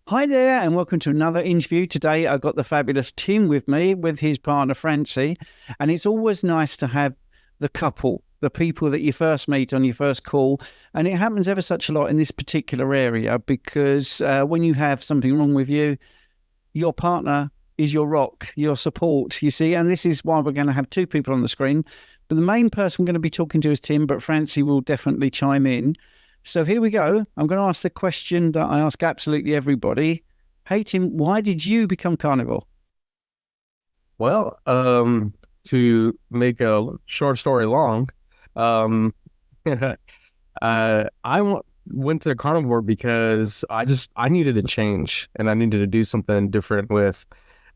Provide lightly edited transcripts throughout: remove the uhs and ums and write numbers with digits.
Hi there, and welcome to another interview. Today, I've got the fabulous Tim with me, with his partner Francie, and it's always nice to have the couple, the people that you first meet on your first call, and it happens ever such a lot in this particular area because when you have something wrong with you, your partner is your rock, your support, you see, and this is why we're going to have two people on the screen. But the main person we're going to be talking to is Tim, but Francie will definitely chime in. So here we go. I'm going to ask the question that I ask absolutely everybody. Hey, Tim, why did you become carnivore? Well, to make a short story long, um, went to carnivore because I needed a change and I needed to do something different with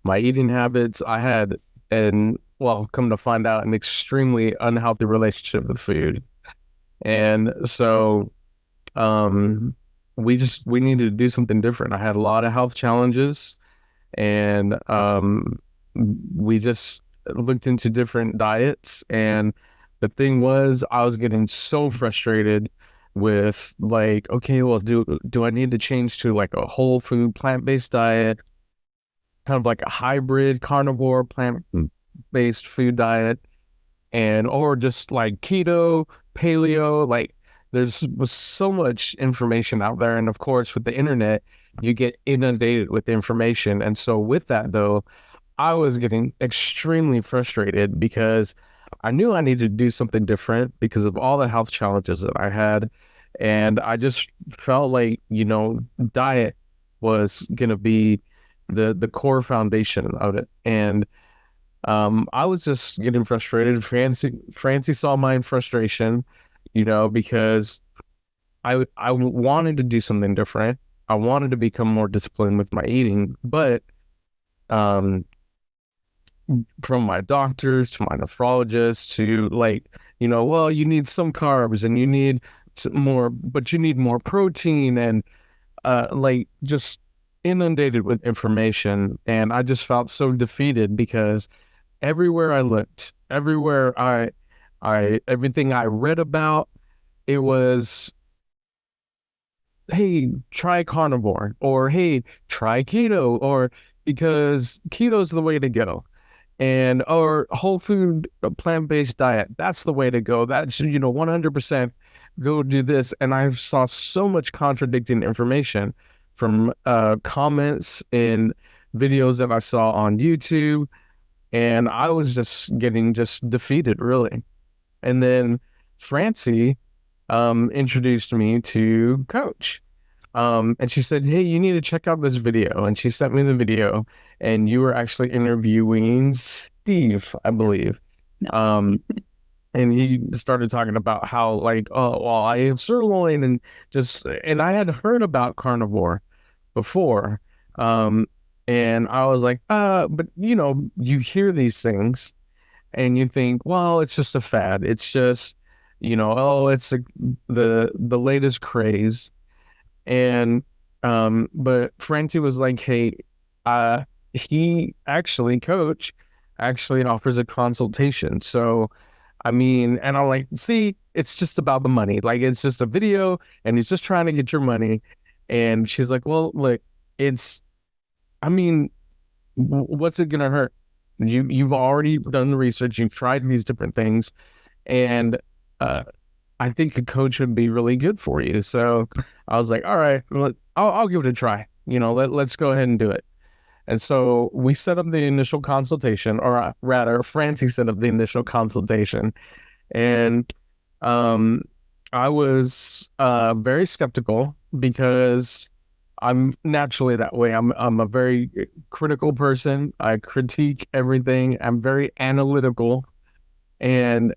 my eating habits. I had, and well, come to find out, an extremely unhealthy relationship with food. And so, um, we needed to do something different. I had a lot of health challenges and we just looked into different diets. And the thing was, I was getting so frustrated with like, okay, well, do I need to change to like a whole food plant-based diet, kind of like a hybrid carnivore plant-based food diet, and or just like keto, paleo? Like there's was so much information out there, and of course with the internet you get inundated with information. And so with that though, I was getting extremely frustrated because I knew I needed to do something different because of all the health challenges that I had. And I just felt like, diet was going to be the core foundation of it. And I was just getting frustrated. Francie saw my frustration, because I wanted to do something different. I wanted to become more disciplined with my eating, but um, from my doctors to my nephrologist to like, well, you need some carbs and you need more, but you need more protein, and like just inundated with information. And I just felt so defeated because everywhere I looked, everything I read about, it was, hey, try carnivore, or hey, try keto, or because keto's the way to go, and or whole food plant-based diet, that's the way to go. That's 100% go do this. And I saw so much contradicting information from comments and videos that I saw on YouTube, and I was just getting just defeated, really. And then Francie introduced me to Coach. And she said, hey, you need to check out this video. And she sent me the video, and you were actually interviewing Steve, I believe. No. And he started talking about how, like, oh, well, I ate sirloin, and I had heard about carnivore before. And I was like, but you hear these things and you think, well, it's just a fad. It's just, oh, it's the latest craze. And but Francie was like, hey, he actually, Coach actually offers a consultation. So I mean, and I'm like, see, it's just about the money. Like it's just a video and he's just trying to get your money. And she's like, well, look, it's, I mean, what's it gonna hurt? You've already done the research, you've tried these different things, and I think a coach would be really good for you. So I was like, all right, I'll give it a try. Let's go ahead and do it. And so we set up the initial consultation, or rather, Francie set up the initial consultation. And I was very skeptical because I'm naturally that way. I'm a very critical person. I critique everything. I'm very analytical, and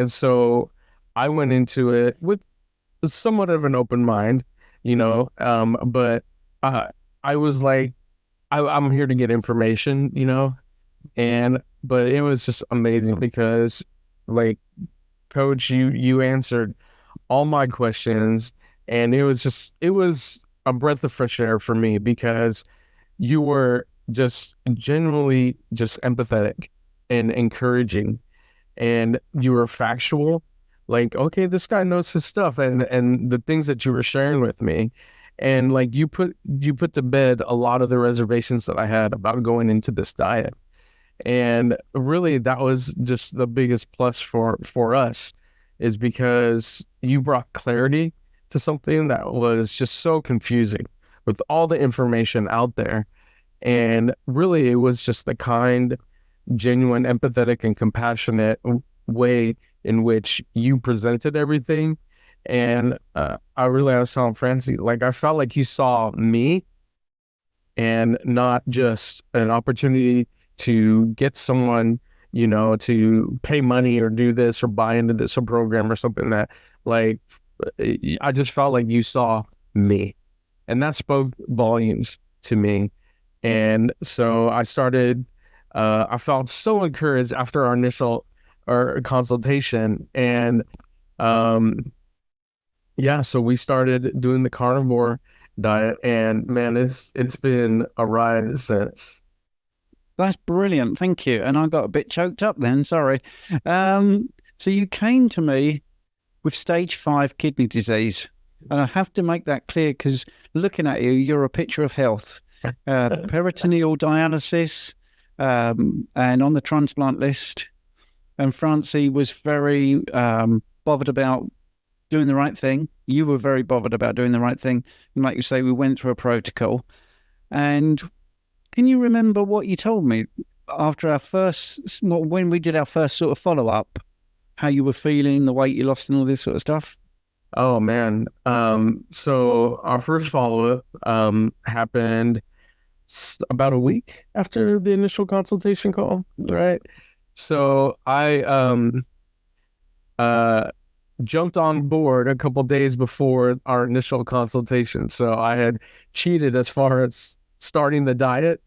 so I went into it with somewhat of an open mind, but uh, I was like, I'm here to get information, and but it was just amazing because, like, Coach, you answered all my questions, and it was a breath of fresh air for me because you were just genuinely just empathetic and encouraging, and you were factual. Like, okay, this guy knows his stuff, and the things that you were sharing with me. And like you put to bed a lot of the reservations that I had about going into this diet. And really that was just the biggest plus for us, is because you brought clarity to something that was just so confusing with all the information out there. And really it was just the kind, genuine, empathetic, and compassionate way in which you presented everything. And I was telling Francie, like, I felt like he saw me and not just an opportunity to get someone, to pay money or do this or buy into this program or something. That, like, I just felt like you saw me, and that spoke volumes to me. And so I felt so encouraged after our initial consultation. And so we started doing the carnivore diet, and man, it's been a ride since. That's brilliant. Thank you. And I got a bit choked up then. Sorry. So you came to me with stage 5 kidney disease. And I have to make that clear, because looking at you, you're a picture of health. Peritoneal dialysis, and on the transplant list. And Francie was very bothered about doing the right thing. You were very bothered about doing the right thing. And like you say, we went through a protocol. And can you remember what you told me after when we did our first sort of follow-up, how you were feeling, the weight you lost and all this sort of stuff? Oh, man. So our first follow-up happened about a week after the initial consultation call, right? So I jumped on board a couple days before our initial consultation. So I had cheated as far as starting the diet,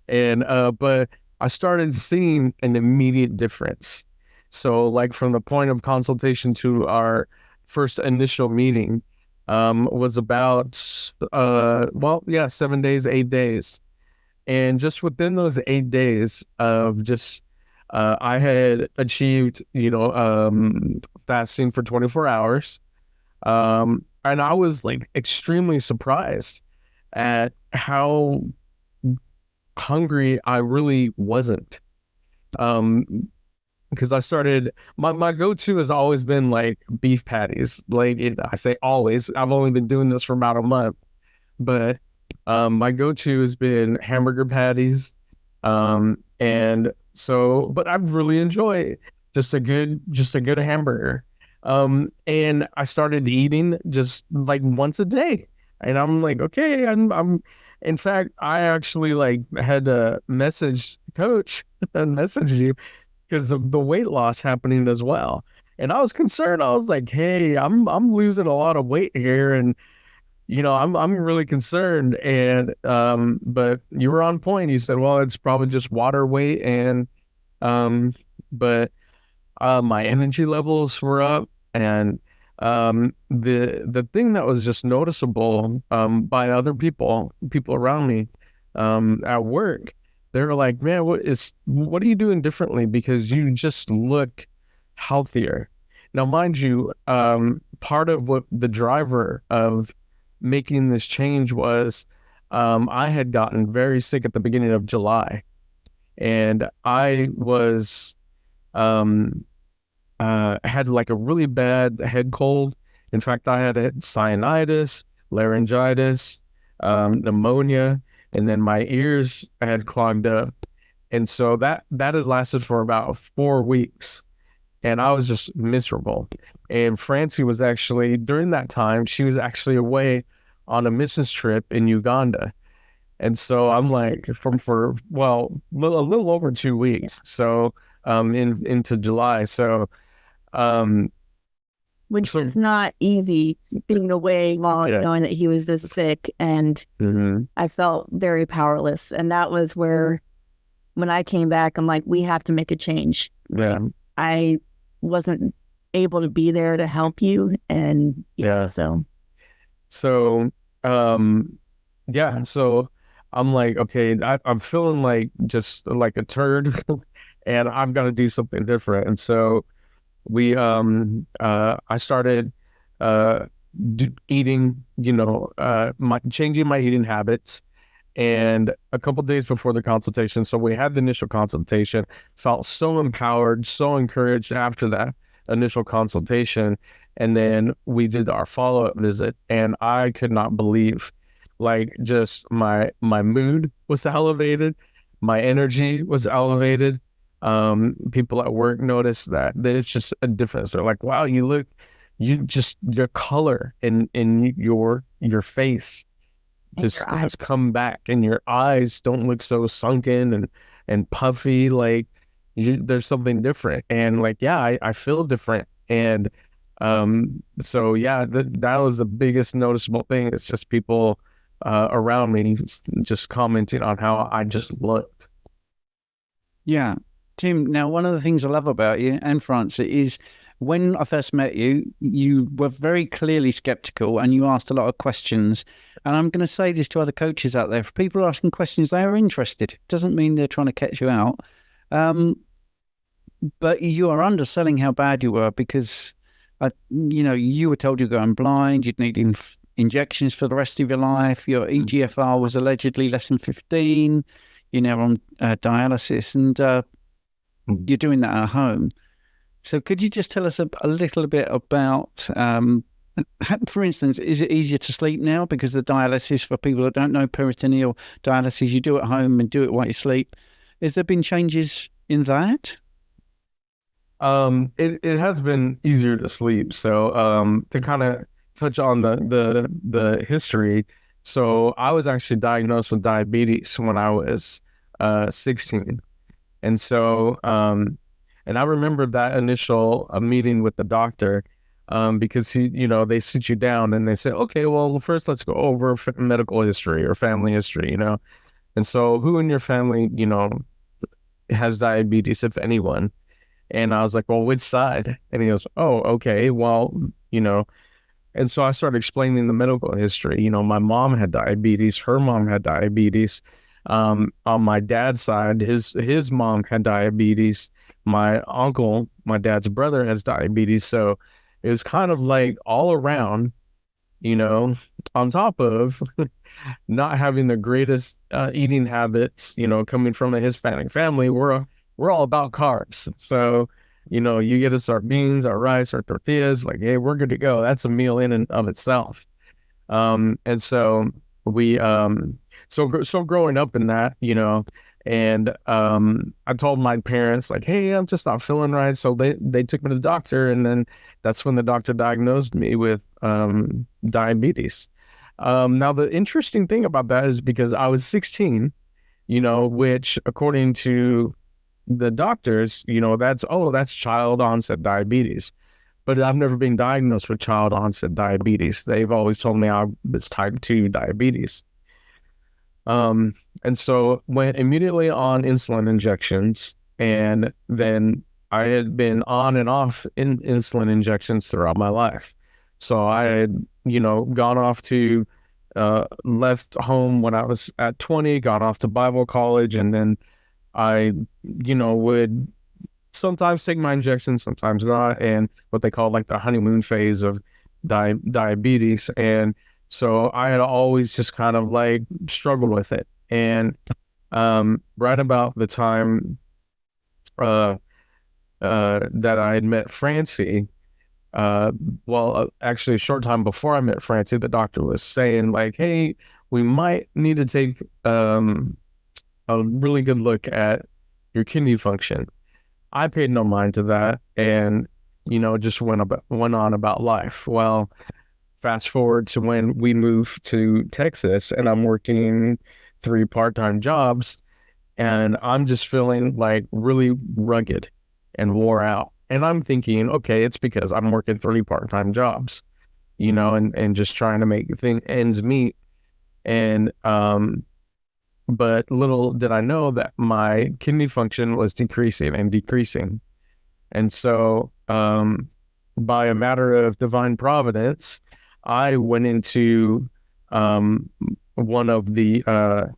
and but I started seeing an immediate difference. So like from the point of consultation to our first initial meeting was about 7 days, 8 days. And just within those 8 days of just I had achieved fasting for 24 hours, and I was like extremely surprised at how hungry I really wasn't. Because I started, my go-to has always been like beef patties. I say always, I've only been doing this for about a month, but my go-to has been hamburger patties. And so, but I really enjoy just a good hamburger. And I started eating just like once a day, and I'm like, okay, in fact, I actually like had to message coach and message you because of the weight loss happening as well. And I was concerned. I was like, hey, I'm losing a lot of weight here, and I'm really concerned. And but you were on point. You said, well, it's probably just water weight, and but my energy levels were up. And the thing that was just noticeable by other people around me at work, they were like, man, what are you doing differently? Because you just look healthier. Now, mind you, part of what the driver of making this change was, I had gotten very sick at the beginning of July, and I was had like a really bad head cold. In fact, I had sinusitis, laryngitis, pneumonia, and then my ears had clogged up. And so that had lasted for about 4 weeks, and I was just miserable. And Francie was actually, during that time, she was actually away on a missions trip in Uganda. And so I'm like, a little over 2 weeks. So into July. So which is not easy, being away while knowing that he was this sick, and I felt very powerless. And that was where, when I came back, I'm like, we have to make a change. Yeah. I wasn't able to be there to help you, and so I'm like, okay, I'm feeling like just like a turd, and I've got to do something different. And so I started eating, changing my eating habits. And a couple days before the consultation, so we had the initial consultation, felt so empowered, so encouraged after that initial consultation. And then we did our follow-up visit, and I could not believe, like, just my mood was elevated, my energy was elevated. People at work noticed that it's just a difference. They're like, wow, your color in your face just has come back, and your eyes don't look so sunken and puffy. Like, there's something different, and like, yeah, I feel different. And so yeah, that was the biggest noticeable thing. It's just people around me just commenting on how I just looked. Yeah. Tim, now one of the things I love about you and Francie is when I first met you, you were very clearly skeptical and you asked a lot of questions. And I'm going to say this to other coaches out there. If people are asking questions, they are interested. It doesn't mean they're trying to catch you out. But you are underselling how bad you were because, you were told you're going blind, you'd need injections for the rest of your life. Your EGFR was allegedly less than 15. You're now on dialysis, and you're doing that at home. So could you just tell us a little bit about, for instance, is it easier to sleep now because the dialysis, for people that don't know, peritoneal dialysis, you do at home and do it while you sleep. Has there been changes in that? It has been easier to sleep. So to kind of touch on the history, so I was actually diagnosed with diabetes when I was 16. And so and I remember that initial meeting with the doctor, because they sit you down and they say, okay, well, first let's go over medical history or family history, and so who in your family, has diabetes, if anyone? And I was like, well, which side? And he goes, oh, okay, well, and so I started explaining the medical history. My mom had diabetes, her mom had diabetes. On my dad's side, his mom had diabetes. My uncle, my dad's brother, has diabetes. So it was kind of like all around, on top of not having the greatest eating habits, coming from a Hispanic family, we're all about carbs. So, you get us our beans, our rice, our tortillas, like, hey, we're good to go. That's a meal in and of itself. And so we, so growing up in that, and I told my parents, like, hey, I'm just not feeling right. So they took me to the doctor, and then that's when the doctor diagnosed me with diabetes. Now, the interesting thing about that is because I was 16, which according to the doctors, that's child onset diabetes. But I've never been diagnosed with child onset diabetes. They've always told me it's type 2 diabetes. And so went immediately on insulin injections, and then I had been on and off in insulin injections throughout my life. So I had, gone off to, left home when I was at 20, got off to Bible college, and then I, would sometimes take my injections, sometimes not, and what they call like the honeymoon phase of diabetes. And so I had always just kind of like struggled with it. And right about the time that I had met Francie, actually a short time before I met Francie, the doctor was saying like, hey, we might need to take a really good look at your kidney function. I paid no mind to that, and just went on about life. Well, fast forward to when we moved to Texas, and I'm working 3 part-time jobs, and I'm just feeling like really rugged and wore out. And I'm thinking, okay, it's because I'm working 3 part-time jobs, and just trying to make ends meet. And but little did I know that my kidney function was decreasing. And so by a matter of divine providence, I went into one of the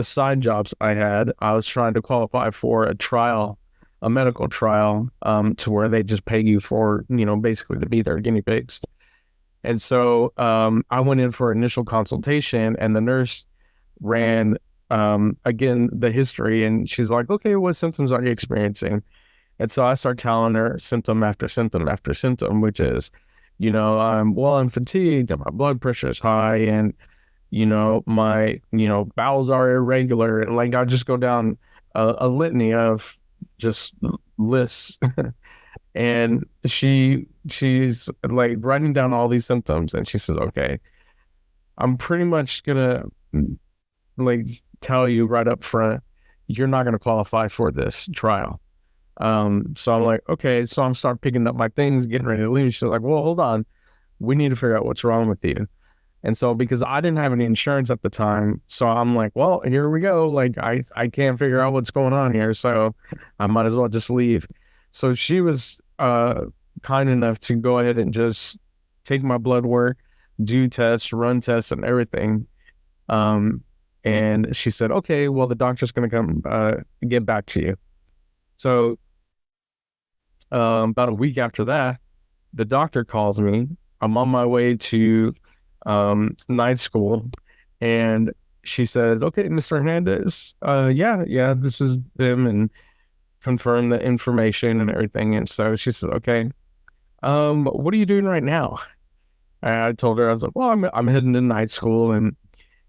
side jobs I had. I was trying to qualify for a medical trial, to where they just pay you for, basically to be their guinea pigs. And so I went in for initial consultation, and the nurse ran again the history, and she's like, okay, what symptoms are you experiencing? And so I start telling her symptom after symptom after symptom, which is, I'm fatigued and my blood pressure is high, and my bowels are irregular, and like I just go down a litany of just lists. And she's like writing down all these symptoms, and she says, okay, I'm pretty much gonna like tell you right up front, you're not gonna qualify for this trial. So I'm like, okay. So I'm start picking up my things, getting ready to leave. She's like, well, hold on, we need to figure out what's wrong with you. And so because I didn't have any insurance at the time, so I'm like, well, here we go. Like I can't figure out what's going on here, so I might as well just leave. So she was kind enough to go ahead and just take my blood work, do tests, run tests, and everything. And she said, okay, well, the doctor's going to come get back to you. So about a week after that, the doctor calls me. I'm on my way to night school, and she says, okay, Mr. Hernandez, yeah, this is them, and confirm the information and everything. And so she said, okay, what are you doing right now? And I told her, I was like, well, I'm heading to night school. And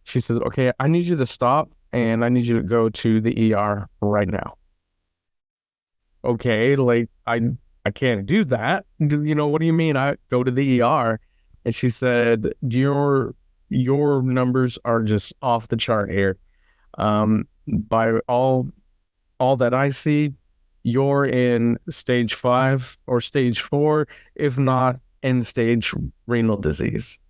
she says, okay, I need you to stop, and I need you to go to the ER right now. Okay, like I can't do that. What do you mean I go to the ER? And she said, your numbers are just off the chart here. By all that I see, you're in stage 5 or stage 4, if not end stage renal disease.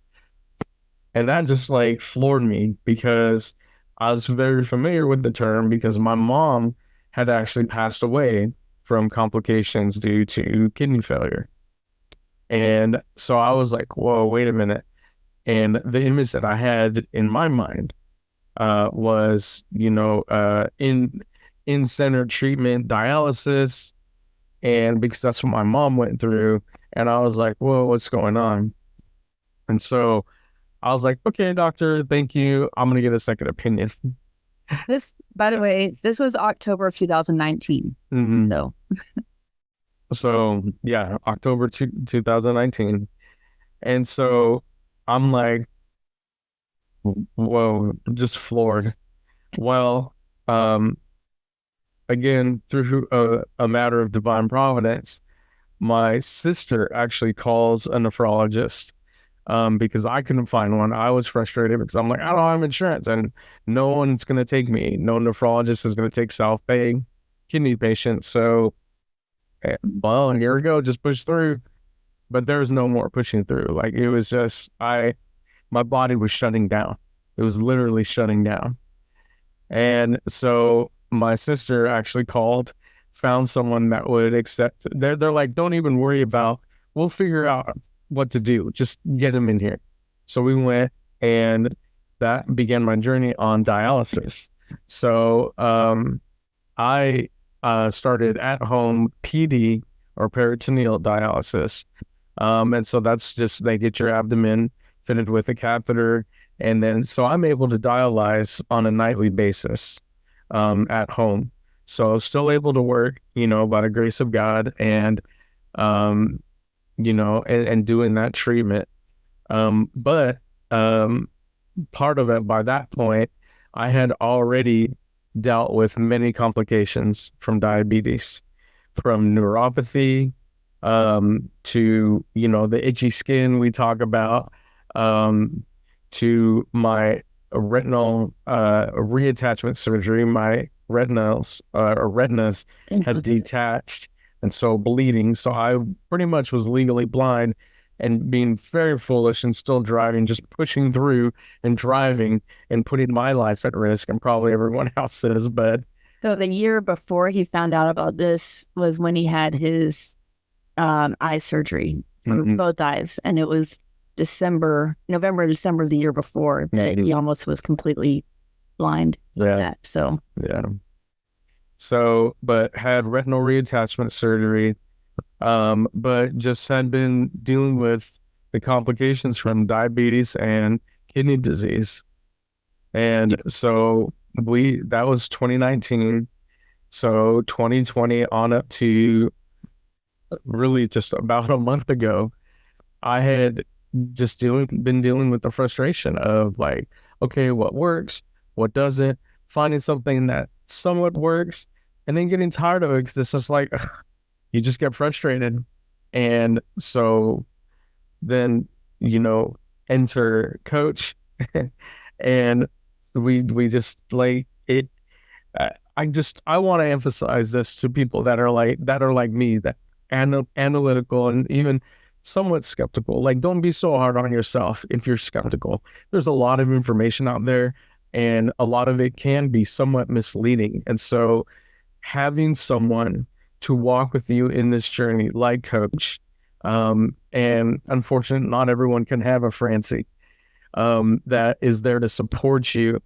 And that just like floored me, because I was very familiar with the term, because my mom had actually passed away from complications due to kidney failure. And so I was like, whoa, wait a minute. And the image that I had in my mind was, in-center treatment, dialysis, and because that's what my mom went through. And I was like, whoa, what's going on? And so I was like, okay, doctor, thank you. I'm going to get a second opinion. This, by the way, this was October of 2019. Mm-hmm. So yeah, October 2019. And so I'm like, whoa, just floored. Well, again, through a matter of divine providence, my sister actually calls a nephrologist, because I couldn't find one. I was frustrated because I'm like, I don't have insurance, and no one's going to take me. No nephrologist is going to take self-paying kidney patients. So, well, here we go, just push through. But there's no more pushing through. Like, it was just, my body was shutting down. It was literally shutting down. And so my sister actually called, found someone that would accept. They're like, don't even worry about, we'll figure out what to do. Just get him in here. So we went, and that began my journey on dialysis. So I started at home PD, or peritoneal dialysis. And so that's just, they get your abdomen fitted with a catheter. And then, so I'm able to dialyze on a nightly basis at home. So still able to work, by the grace of God, and, and doing that treatment. But part of it, by that point, I had already dealt with many complications from diabetes, from neuropathy, to, the itchy skin we talk about, to my retinal reattachment surgery. My retinas had detached, and so bleeding. So I pretty much was legally blind, and being very foolish, and still driving, just pushing through and driving and putting my life at risk, and probably everyone else's. But so the year before he found out about this was when he had his eye surgery for both eyes, and it was November, December of the year before that he almost was completely blind. Yeah. So, but had retinal reattachment surgery, but just had been dealing with the complications from diabetes and kidney disease. And so that was 2019. So 2020 on up to really just about a month ago, I had just been dealing with the frustration of like, okay, what works, what doesn't, finding something that somewhat works, and then getting tired of it because it's just like you just get frustrated. And so then, enter coach, and we just like it. I want to emphasize this to people that are like me, that analytical and even somewhat skeptical. Like, don't be so hard on yourself if you're skeptical. There's a lot of information out there, and a lot of it can be somewhat misleading. And so having someone to walk with you in this journey, like coach, and unfortunately, not everyone can have a Francie that is there to support you,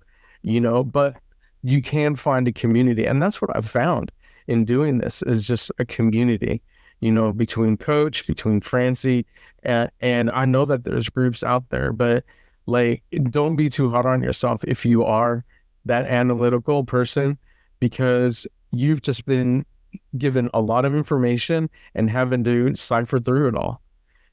but you can find a community. And that's what I've found in doing this, is just a community, between coach, between Francie, and I know that there's groups out there, but like, don't be too hard on yourself if you are that analytical person, because you've just been given a lot of information and having to cipher through it all,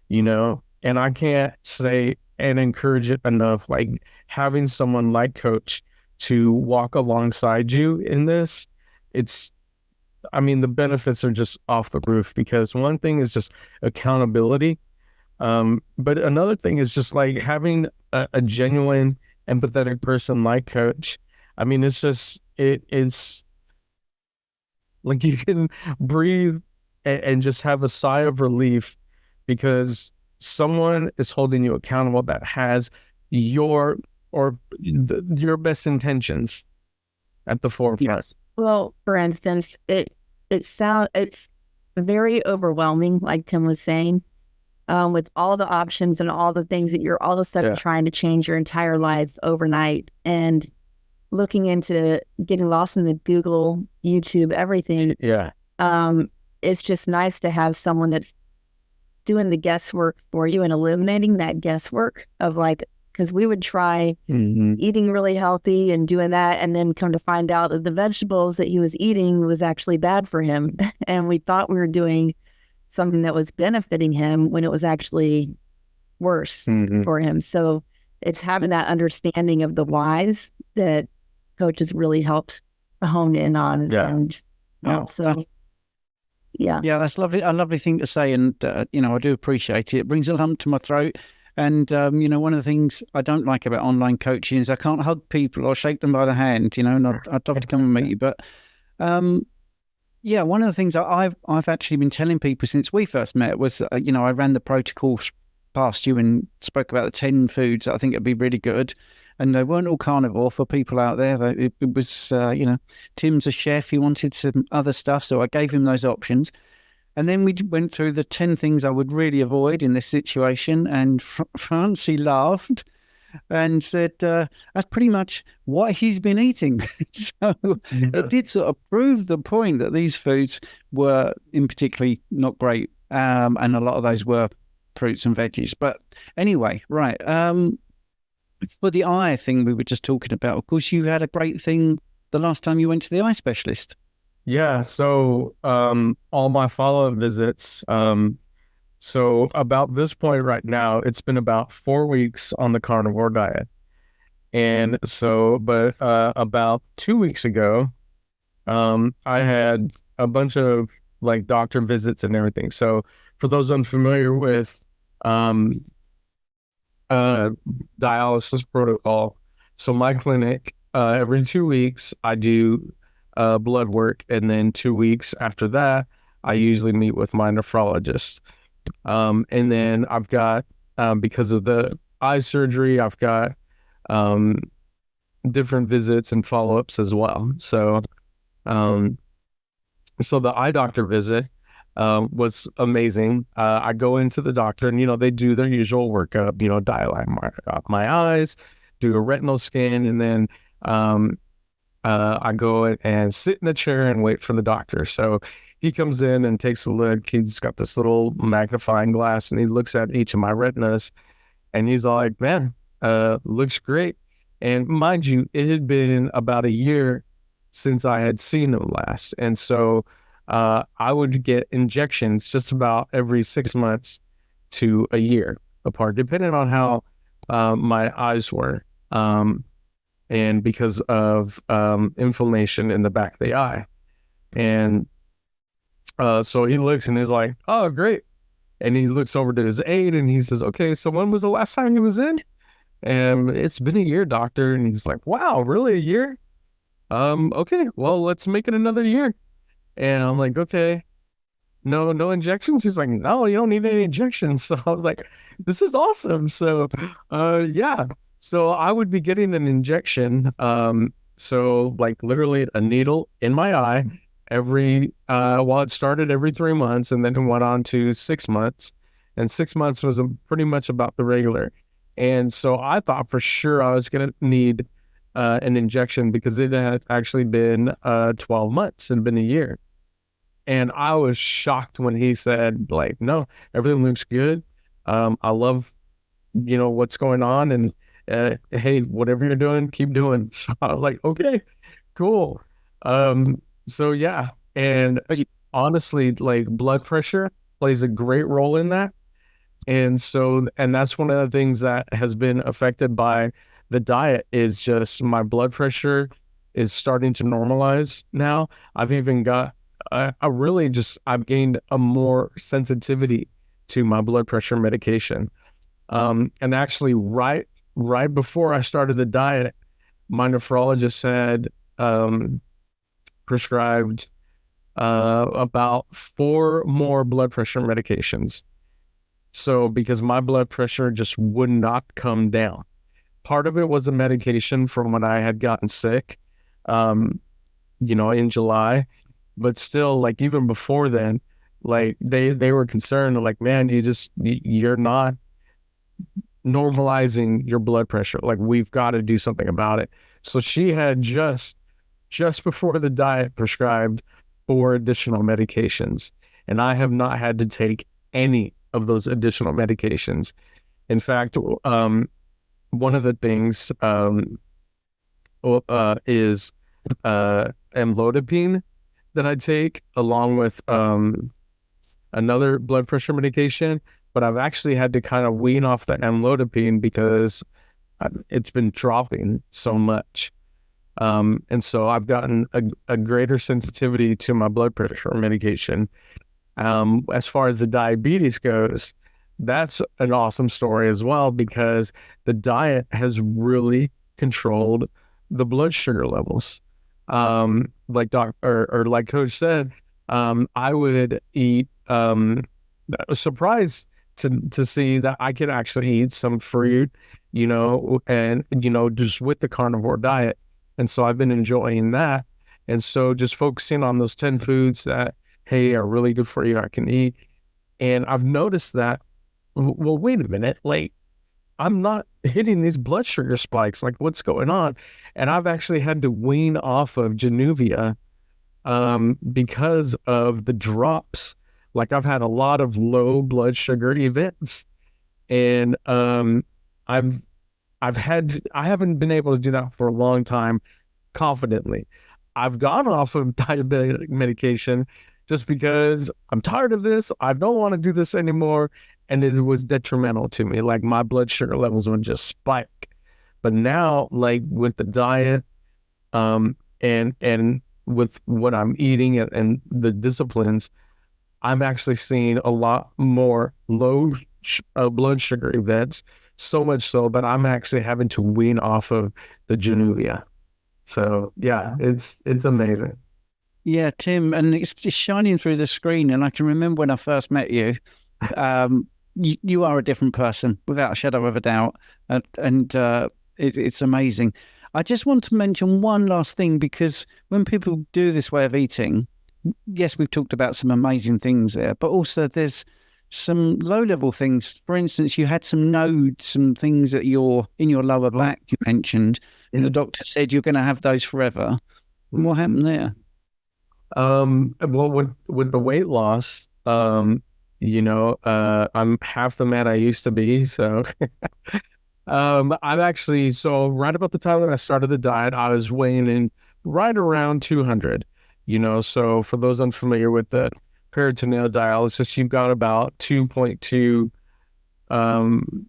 and I can't say and encourage it enough, like having someone like coach to walk alongside you in this. The benefits are just off the roof, because one thing is just accountability. But another thing is just like having a genuine, empathetic person like coach. It's like you can breathe and just have a sigh of relief, because someone is holding you accountable that has your best intentions at the forefront. Yes. Well, for instance, it's very overwhelming, like Tim was saying, with all the options and all the things that you're all of a sudden trying to change your entire life overnight, and looking into getting lost in the Google, YouTube, everything. Yeah. It's just nice to have someone that's doing the guesswork for you and eliminating that guesswork of like, because we would try eating really healthy and doing that, and then come to find out that the vegetables that he was eating was actually bad for him. And we thought we were doing something that was benefiting him when it was actually worse for him. So it's having that understanding of the whys that coaches really helped hone in on. Yeah. And yeah, that's lovely. A lovely thing to say. And, I do appreciate it. It brings a lump to my throat. And, one of the things I don't like about online coaching is I can't hug people or shake them by the hand, and I'd love to come and meet you. But, one of the things I've actually been telling people since we first met was, I ran the protocols past you and spoke about the 10 foods that I think would be really good. And they weren't all carnivore for people out there. It was, Tim's a chef. He wanted some other stuff. So I gave him those options. And then we went through the 10 things I would really avoid in this situation. And Francie laughed and said, that's pretty much what he's been eating. So it did sort of prove the point that these foods were in particularly not great. And a lot of those were fruits and veggies. But anyway, right. For the eye thing we were just talking about, of course, you had a great thing the last time you went to the eye specialist. Yeah. So all my follow-up visits. So about this point right now, it's been about 4 weeks on the carnivore diet. And so, but about 2 weeks ago, I had a bunch of like doctor visits and everything. So for those unfamiliar with dialysis protocol, so my clinic, every 2 weeks I do blood work, and then 2 weeks after that I usually meet with my nephrologist, and then I've got because of the eye surgery, I've got different visits and follow-ups as well. So so the eye doctor visit was amazing. I go into the doctor and, they do their usual workup, dilate my eyes, do a retinal scan, and then I go and sit in the chair and wait for the doctor. So he comes in and takes a look. He's got this little magnifying glass, and he looks at each of my retinas, and he's all like, man, looks great. And mind you, it had been about a year since I had seen him last. And so I would get injections just about every 6 months to a year apart, depending on how my eyes were. And because of inflammation in the back of the eye. And so he looks and he's like, oh, great. And he looks over to his aide and he says, okay, so when was the last time he was in? And it's been a year, doctor. And he's like, wow, really, a year? Okay, well, let's make it another year. And I'm like, okay, no injections? He's like, no, you don't need any injections. So I was like, this is awesome. So, yeah. So I would be getting an injection. So like literally a needle in my eye well, it started every 3 months and then it went on to 6 months. And 6 months was pretty much about the regular. And so I thought for sure I was going to need an injection because it had actually been 12 months. It had been a year. And I was shocked when he said, like, no, everything looks good. I love, what's going on. And hey, whatever you're doing, keep doing. So I was like, okay, cool. So yeah. And honestly, like blood pressure plays a great role in that. And that's one of the things that has been affected by the diet is just my blood pressure is starting to normalize now. I've even got, I've gained a more sensitivity to my blood pressure medication. And actually right before I started the diet, my nephrologist had prescribed about 4 more blood pressure medications. So because my blood pressure just would not come down. Part of it was a medication from when I had gotten sick, in July. But still, like even before then, like they were concerned, like, man, you're not normalizing your blood pressure. Like we've got to do something about it. So she had just before the diet prescribed 4 additional medications. And I have not had to take any of those additional medications. In fact, one of the things is amlodipine that I take along with another blood pressure medication, but I've actually had to kind of wean off the amlodipine because it's been dropping so much. And so I've gotten a greater sensitivity to my blood pressure medication. As far as the diabetes goes, that's an awesome story as well, because the diet has really controlled the blood sugar levels. Like like Coach said, I would eat, I was surprised to see that I could actually eat some fruit, and, just with the carnivore diet. And so I've been enjoying that. And so just focusing on those 10 foods that, hey, are really good for you, I can eat. And I've noticed that, well, wait a minute, like I'm not hitting these blood sugar spikes. Like what's going on? And I've actually had to wean off of Januvia because of the drops. Like I've had a lot of low blood sugar events, and I haven't been able to do that for a long time confidently. I've gone off of diabetic medication just because I'm tired of this. I don't want to do this anymore. And it was detrimental to me. Like my blood sugar levels would just spike. But now, like with the diet, and with what I'm eating and the disciplines, I'm actually seeing a lot more low blood sugar events. So much so that I'm actually having to wean off of the Januvia. So yeah, it's amazing. Yeah, Tim, and it's just shining through the screen. And I can remember when I first met you, you are a different person without a shadow of a doubt. And it's amazing. I just want to mention one last thing, because when people do this way of eating, yes, we've talked about some amazing things there, but also there's some low-level things. For instance, you had some nodes, some things in your lower back you mentioned, and the doctor said you're going to have those forever. And what happened there? Well, with the weight loss, I'm half the man I used to be. So, I'm actually, so right about the time that I started the diet, I was weighing in right around 200, so for those unfamiliar with the peritoneal dialysis, you've got about 2.2, um,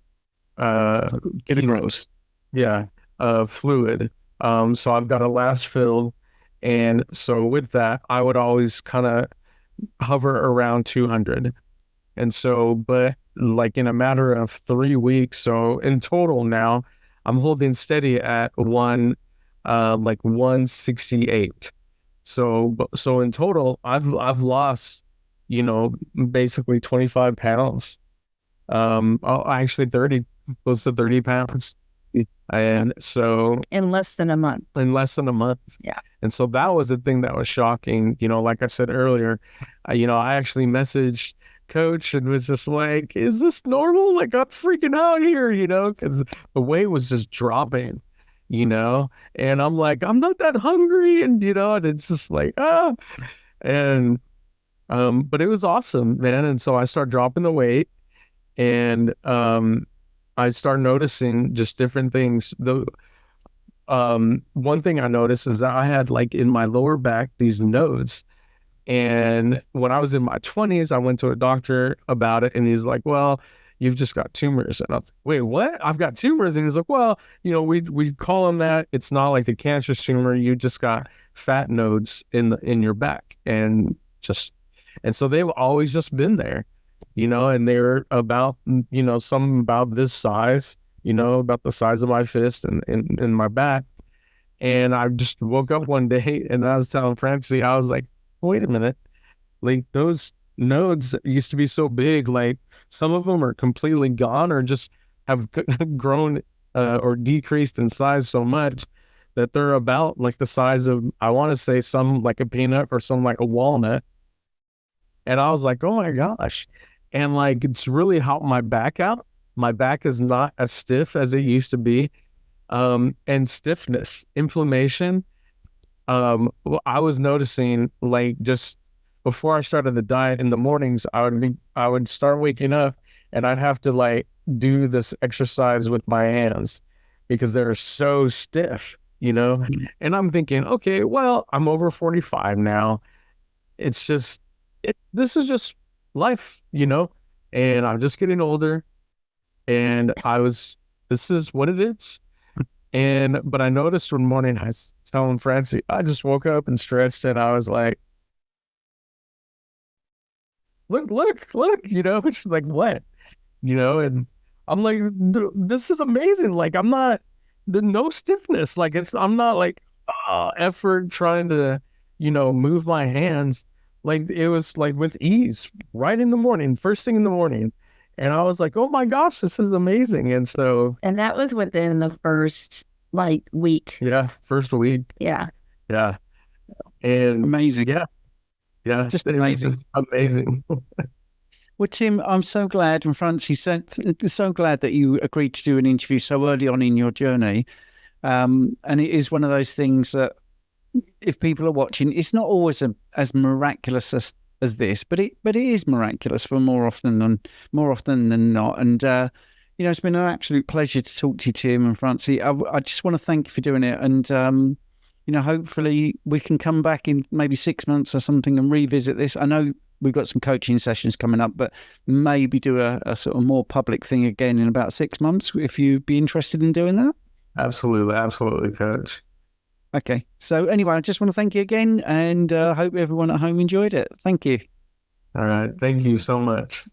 Kilograms. yeah, fluid. So I've got a last fill. And so with that, I would always kind of hover around 200. And so, but like in a matter of 3 weeks, so in total now, I'm holding steady at like 168. So in total, I've lost, basically 25 pounds. Actually 30, close to 30 pounds. And so In less than a month. in less than a month. Yeah. And so that was the thing that was shocking. Like I said earlier, I actually messaged coach and was just like, is this normal? Like, I'm freaking out here, because the weight was just dropping, and I'm like, I'm not that hungry. And, and it's just like, and, but it was awesome, man. And so I started dropping the weight, and, I started noticing just different things. One thing I noticed is that I had, like, in my lower back these nodes, and when I was in my 20s, I went to a doctor about it, and he's like, well, you've just got tumors. And I was like, wait, what? I've got tumors? And he's like, well, we call them that. It's not like a cancerous tumor. You just got fat nodes in your back, and so they've always just been there, and they're about, some about this size, about the size of my fist and in my back. And I just woke up one day and I was telling Francie, I was like, wait a minute, like those nodes that used to be so big, like some of them are completely gone or just have grown or decreased in size so much that they're about like the size of, I want to say, some like a peanut or some like a walnut. And I was like, oh my gosh. And like, it's really helped my back out. My back is not as stiff as it used to be. And stiffness, inflammation. Well, I was noticing, like, just before I started the diet in the mornings, I would start waking up and I'd have to like do this exercise with my hands because they're so stiff, and I'm thinking, okay, well, I'm over 45 now. It's just, this is just life, and I'm just getting older, and this is what it is. But I noticed one morning, I was telling Francie, I just woke up and stretched, and I was like, look, it's like, what? And I'm like, this is amazing. Like, I'm not, no stiffness. Like, I'm not like, effort trying to, move my hands. Like, it was like with ease, right in the morning, first thing in the morning. And I was like, oh my gosh, this is amazing. And so. And that was within the first like week. Yeah. First week. Yeah. Yeah. And amazing. Yeah. Yeah. Just amazing. Just amazing. Well, Tim, I'm so glad, and Francie said, so glad that you agreed to do an interview so early on in your journey. And it is one of those things that if people are watching, it's not always as miraculous as this, but it is miraculous for more often than not. And it's been an absolute pleasure to talk to you, Tim and Francie. I just want to thank you for doing it, and hopefully we can come back in maybe 6 months or something and revisit this. I know we've got some coaching sessions coming up, but maybe do a sort of more public thing again in about 6 months, if you'd be interested in doing that. Absolutely, Coach. Okay. So anyway, I just want to thank you again, and hope everyone at home enjoyed it. Thank you. All right. Thank you so much.